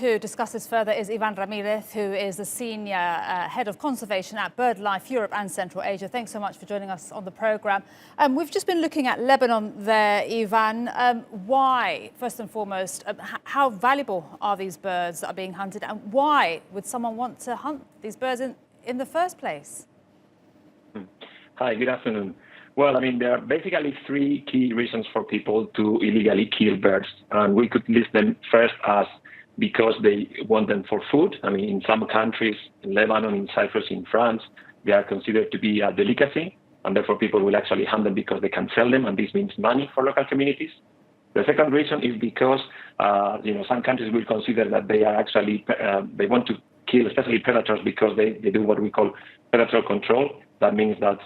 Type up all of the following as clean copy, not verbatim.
to discuss this further is Ivan Ramirez, who is the Senior Head of Conservation at BirdLife Europe and Central Asia. Thanks so much for joining us on the programme. We've just been looking at Lebanon there, Ivan. Why, first and foremost, how valuable are these birds that are being hunted, and why would someone want to hunt these birds in the first place? Hi, good afternoon. Well, there are basically three key reasons for people to illegally kill birds. And we could list them first as because they want them for food. In some countries, in Lebanon, in Cyprus, in France, they are considered to be a delicacy. And therefore, people will actually hunt them because they can sell them. And this means money for local communities. The second reason is because, some countries will consider that they are actually, they want to kill, especially predators, because they do what we call predator control. That means that,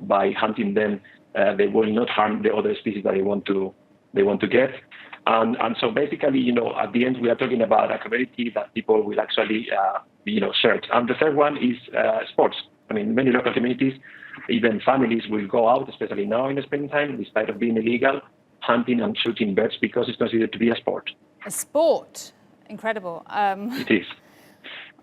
by hunting them, they will not harm the other species that they want to get. And so basically, at the end, we are talking about a community that people will actually, search. And the third one is sports. Many local communities, even families will go out, especially now in the springtime, despite of being illegal, hunting and shooting birds because it's considered to be a sport. A sport? Incredible. It is.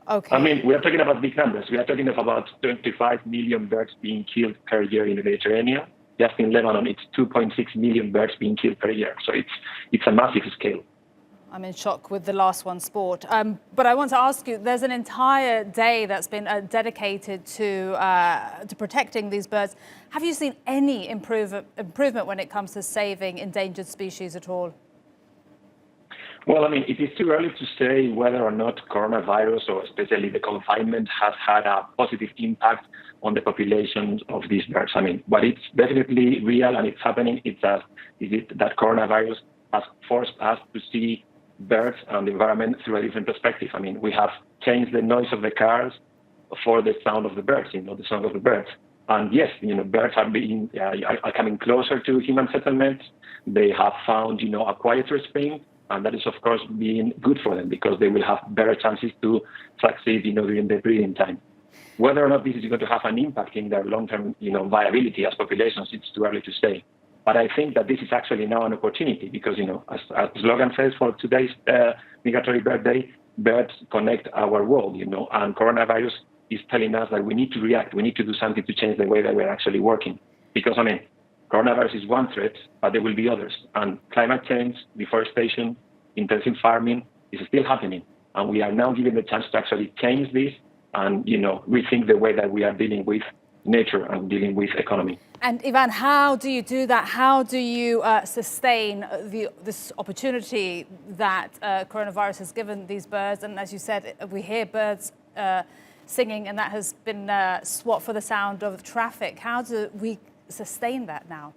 Okay. We are talking about big numbers. We are talking of about 25 million birds being killed per year in the Mediterranean. Just in Lebanon, it's 2.6 million birds being killed per year. So it's a massive scale. I'm in shock with the last one, sport. But I want to ask you, there's an entire day that's been dedicated to protecting these birds. Have you seen any improvement when it comes to saving endangered species at all? Well, it is too early to say whether or not coronavirus, or especially the confinement, has had a positive impact on the populations of these birds. But it's definitely real and it's happening. Is it that coronavirus has forced us to see birds and the environment through a different perspective. We have changed the noise of the cars for the sound of the birds, the song of the birds. And yes, birds are coming closer to human settlements. They have found, a quieter spring. And that is, of course, being good for them because they will have better chances to succeed, during the breeding time. Whether or not this is going to have an impact in their long-term, viability as populations, it's too early to say. But I think that this is actually now an opportunity because, as the slogan says for today's Migratory Bird Day, birds connect our world, and coronavirus is telling us that we need to react. We need to do something to change the way that we're actually working. Because, coronavirus is one threat, but there will be others. And climate change, deforestation, intensive farming is still happening. And we are now given the chance to actually change this and, rethink the way that we are dealing with nature and dealing with economy. And Ivan, how do you do that? How do you sustain this opportunity that coronavirus has given these birds? And as you said, we hear birds singing, and that has been swapped for the sound of traffic. How do we sustain that now?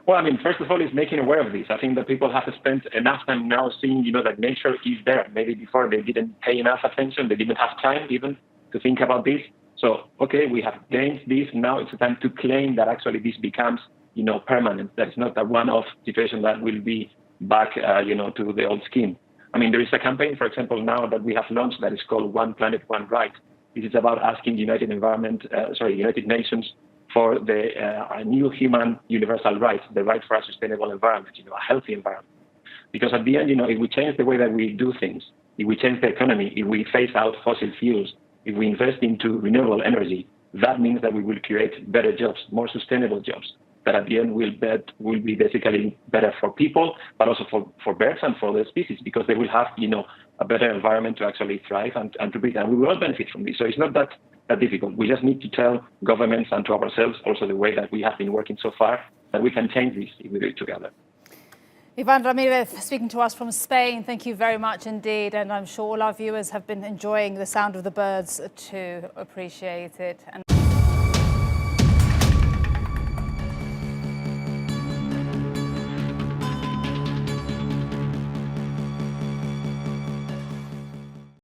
Well, first of all, is making aware of this. I think that people have spent enough time now seeing, that nature is there. Maybe before they didn't pay enough attention. They didn't have time even to think about this. So, okay, we have gained this. Now it's time to claim that actually this becomes, permanent. That it's not a one-off situation that will be back, to the old scheme. There is a campaign, for example, now that we have launched that is called One Planet, One Right. This is about asking United Nations for the new human universal right, the right for a sustainable environment, a healthy environment. Because at the end, if we change the way that we do things, if we change the economy, if we phase out fossil fuels, if we invest into renewable energy, that means that we will create better jobs, more sustainable jobs, that at the end will be basically better for people, but also for birds and for the species, because they will have, a better environment to actually thrive and to breed. And we will all benefit from this. So it's not that difficult. We just need to tell governments and to ourselves also the way that we have been working so far, that we can change this if we do it together. Ivan Ramirez speaking to us from Spain. Thank you very much indeed. And I'm sure all our viewers have been enjoying the sound of the birds too. Appreciate it. And